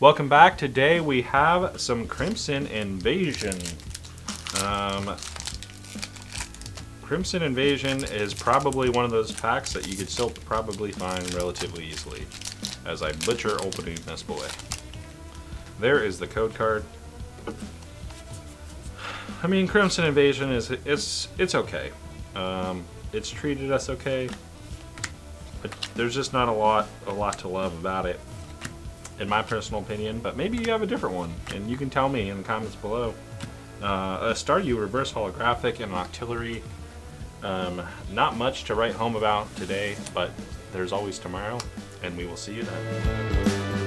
Welcome back. Today we have some Crimson Invasion. Crimson Invasion is probably one of those packs that you could still probably find relatively easily, as I butcher opening this boy. There is the code card. I mean, Crimson Invasion is it's okay. It's treated us okay, but there's just not a lot to love about it, in my personal opinion. But maybe you have a different one, and you can tell me in the comments below. A Staryu reverse holographic and an Octillery. Not much to write home about today, but there's always tomorrow, and we will see you then.